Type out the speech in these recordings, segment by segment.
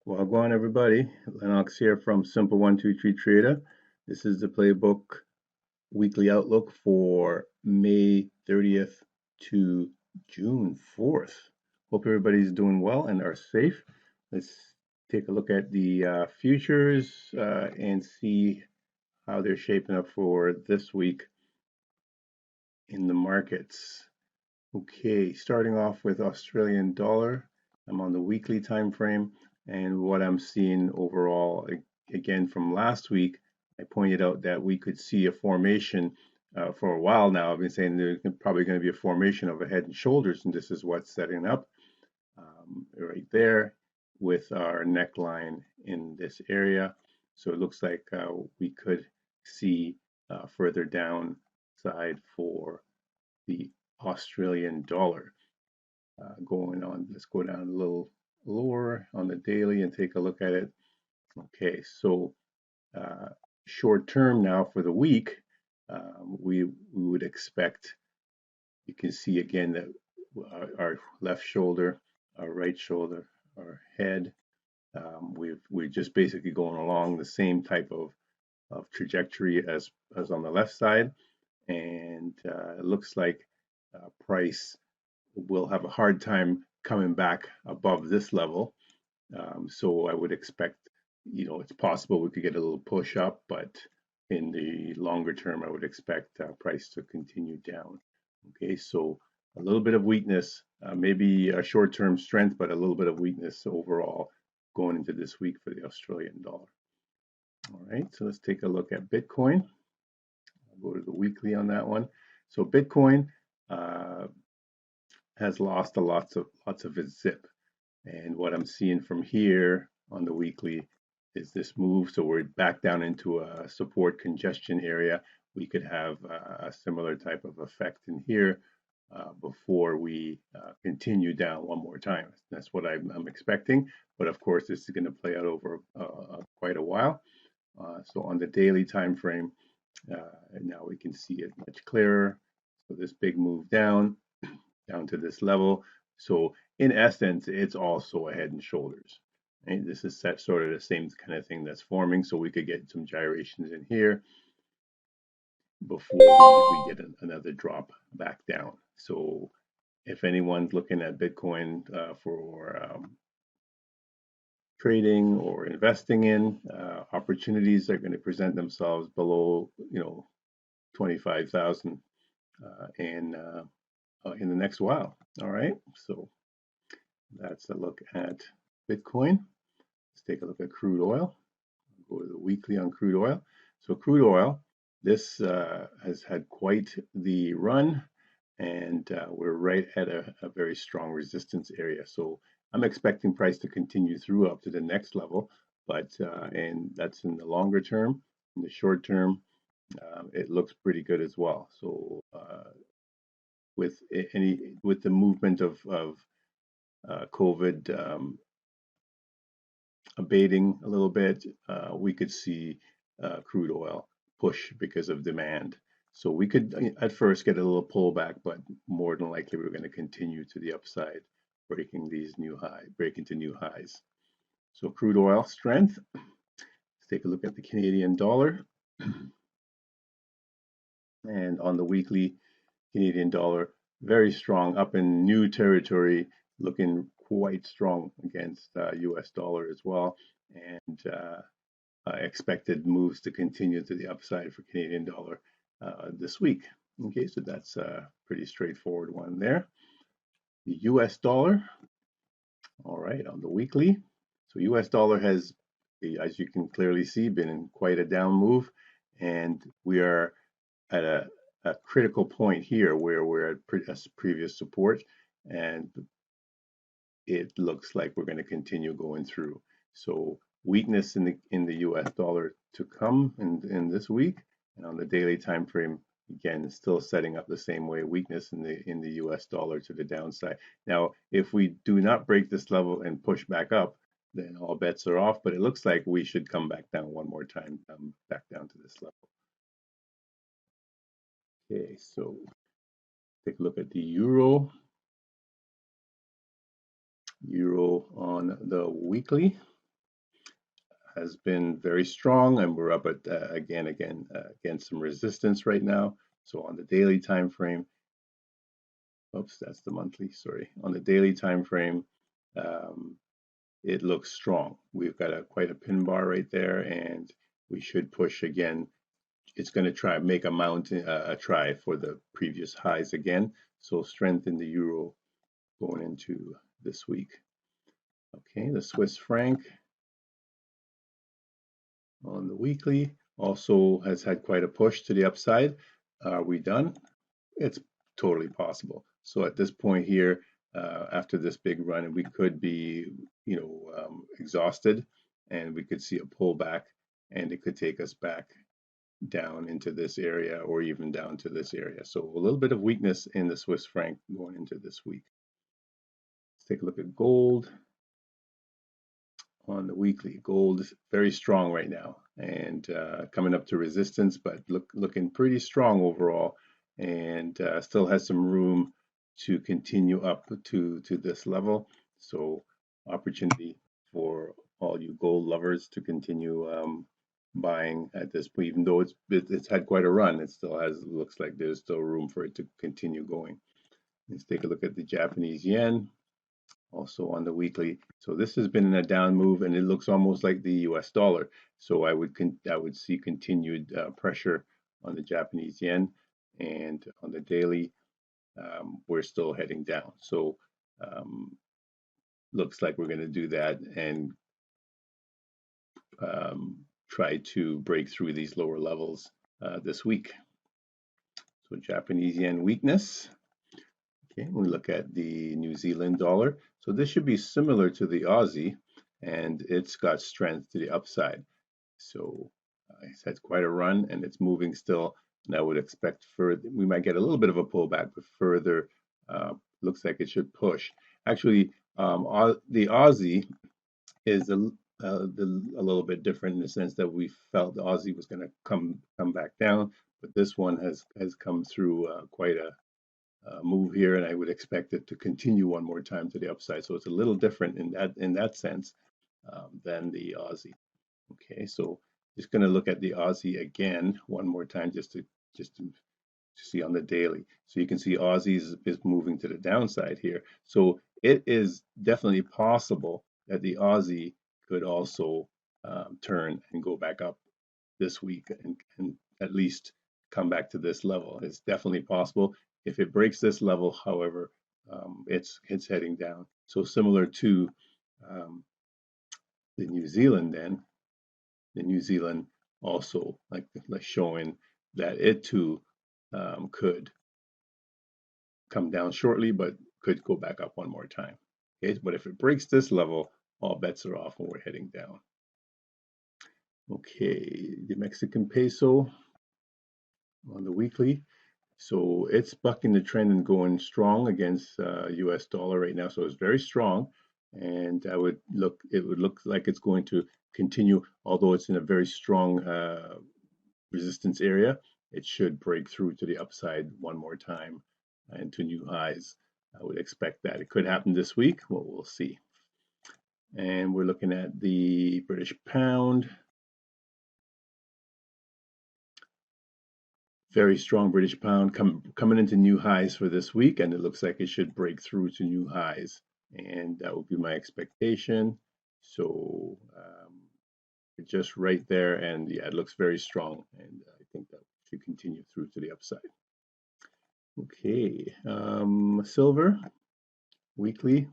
Well, go on, everybody. Lennox here from Simple123 Trader. This is the playbook weekly outlook for May 30th to June 4th. Hope everybody's doing well and are safe. Let's take a look at the futures and see how they're shaping up for this week in the markets. Okay, starting off with Australian dollar. I'm on the weekly time frame, and what I'm seeing overall, again from last week, I pointed out that we could see a formation for a while now. I've been saying there's probably going to be a formation of a head and shoulders, and this is what's setting up right there with our neckline in this area. So it looks like we could see further downside for the Australian dollar going on. Let's go down a little lower on the daily and take a look at it. Okay, so uh, short term now for the week, we would expect, you can see again that our left shoulder, our right shoulder, our head, we're just basically going along the same type of trajectory as on the left side, and it looks like price will have a hard time coming back above this level. So I would expect, it's possible we could get a little push up, but in the longer term, I would expect price to continue down. Okay, so a little bit of weakness, maybe a short-term strength, but a little bit of weakness overall going into this week for the Australian dollar. All right, so let's take a look at Bitcoin. I'll go to the weekly on that one. So Bitcoin uh, has lost lots of its zip. And what I'm seeing from here on the weekly is this move. So we're back down into a support congestion area. We could have a similar type of effect in here before we continue down one more time. That's what I'm expecting. But of course, this is going to play out over quite a while. So on the daily time frame, now we can see it much clearer. So this big move down to this level. So in essence, it's also a head and shoulders. Right? This is sort of the same kind of thing that's forming. So we could get some gyrations in here before we get another drop back down. So if anyone's looking at Bitcoin for trading or investing in, opportunities are going to present themselves below, 25,000 in the next while. All right, so that's a look at Bitcoin. Let's take a look at crude oil. Go to the weekly on crude oil. So crude oil, this has had quite the run, and we're right at a very strong resistance area. So I'm expecting price to continue through up to the next level, but and that's in the longer term. In the short term, it looks pretty good as well. So with the movement of COVID abating a little bit, we could see crude oil push because of demand. So we could at first get a little pullback, but more than likely we're going to continue to the upside, breaking to new highs. So crude oil strength. Let's take a look at the Canadian dollar. And on the weekly, Canadian dollar very strong, up in new territory, looking quite strong against US dollar as well. And expected moves to continue to the upside for Canadian dollar this week. Okay, so that's a pretty straightforward one there. The US dollar, all right, on the weekly. So US dollar has, as you can clearly see, been in quite a down move, and we are at a critical point here where we're at previous support, and it looks like we're going to continue going through. So weakness in the U.S. dollar to come in this week, and on the daily time frame, again, still setting up the same way. Weakness in the U.S. dollar to the downside. Now, if we do not break this level and push back up, then all bets are off. But it looks like we should come back down one more time, back down to this level. Okay, so take a look at the euro. Euro on the weekly. has been very strong, and we're up at against some resistance right now. So on the daily time frame, oops, that's the monthly. Sorry, on the daily time frame, um, it looks strong. We've got quite a pin bar right there, and we should push again. It's going to try make a mountain a try for the previous highs again. So strength in the euro going into this week. Okay, the Swiss franc on the weekly also has had quite a push to the upside. Are we done? It's totally possible. So at this point here, after this big run, we could be, exhausted, and we could see a pullback, and it could take us back down into this area or even down to this area. So a little bit of weakness in the Swiss franc going into this week. Let's take a look at gold on the weekly. Gold is very strong right now and coming up to resistance, but looking pretty strong overall, and still has some room to continue up to this level. So opportunity for all you gold lovers to continue buying at this point, even though it's had quite a run. It still looks like there's still room for it to continue going. Let's take a look at the Japanese yen also on the weekly. So this has been in a down move, and it looks almost like the US dollar. So I would see continued pressure on the Japanese yen, and on the daily, we're still heading down. So looks like we're going to do that and try to break through these lower levels this week. So Japanese yen weakness. Okay, we look at the New Zealand dollar. So this should be similar to the Aussie, and it's got strength to the upside. So it's had quite a run, and it's moving still. And I would expect we might get a little bit of a pullback, but further looks like it should push. Actually, the Aussie is a little bit different in the sense that we felt the Aussie was going to come back down, but this one has come through quite a move here, and I would expect it to continue one more time to the upside. So it's a little different in that sense than the Aussie. Okay, so just going to look at the Aussie again one more time just to see on the daily. So you can see Aussie is moving to the downside here. So it is definitely possible that the Aussie could also turn and go back up this week and at least come back to this level. It's definitely possible. If it breaks this level, however, it's heading down. So similar to the New Zealand, then the New Zealand also like showing that it too could come down shortly, but could go back up one more time. Okay, but if it breaks this level, all bets are off and we're heading down. Okay, the Mexican peso on the weekly. So it's bucking the trend and going strong against US dollar right now. So it's very strong, and it would look like it's going to continue, although it's in a very strong resistance area. It should break through to the upside one more time and to new highs. I would expect that. It could happen this week. Well, we'll see. And we're looking at the British pound. Very strong British pound coming into new highs for this week, and it looks like it should break through to new highs, and that would be my expectation. So just right there, and yeah, it looks very strong, and I think that should continue through to the upside. Okay, silver weekly,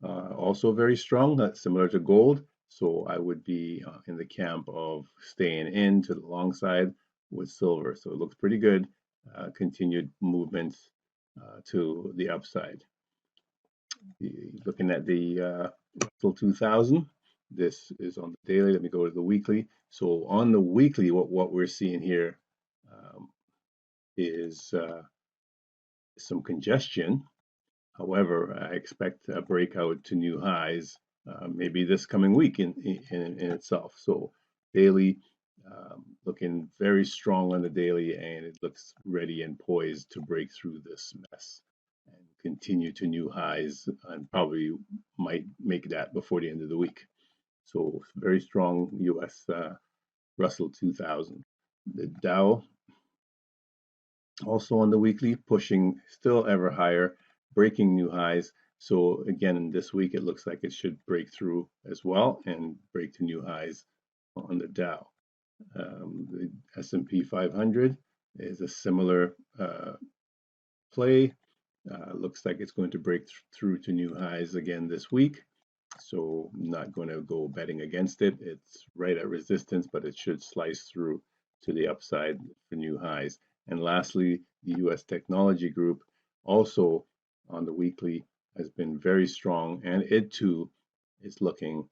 also very strong, similar to gold. So I would be in the camp of staying in to the long side with silver. So it looks pretty good. Continued movements to the upside. Looking at the Russell 2000, this is on the daily. Let me go to the weekly. So on the weekly, what we're seeing here is some congestion. However, I expect a breakout to new highs maybe this coming week in itself. So daily looking very strong on the daily, and it looks ready and poised to break through this mess and continue to new highs, and probably might make that before the end of the week. So very strong US Russell 2000. The Dow also on the weekly pushing still ever higher, breaking new highs. So again, this week it looks like it should break through as well and break to new highs on the Dow. The S&P 500 is a similar play. Looks like it's going to break through to new highs again this week. So I'm not going to go betting against it. It's right at resistance, but it should slice through to the upside for new highs. And lastly, the US technology group also on the weekly has been very strong, and it too is looking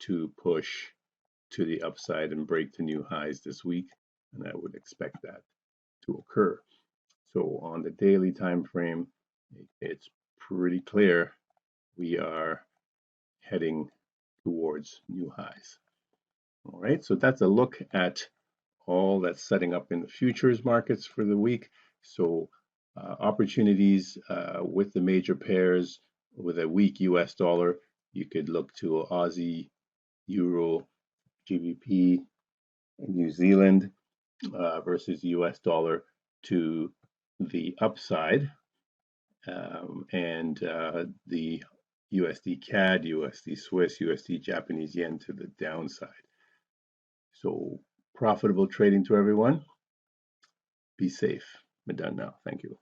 to push to the upside and break to new highs this week. And I would expect that to occur. So on the daily time frame, it's pretty clear we are heading towards new highs. All right, so that's a look at all that's setting up in the futures markets for the week. So opportunities with the major pairs with a weak US dollar, you could look to Aussie, Euro, GBP, New Zealand versus US dollar to the upside, and the USD CAD, USD Swiss, USD Japanese yen to the downside. So profitable trading to everyone. Be safe. I'm done now. Thank you.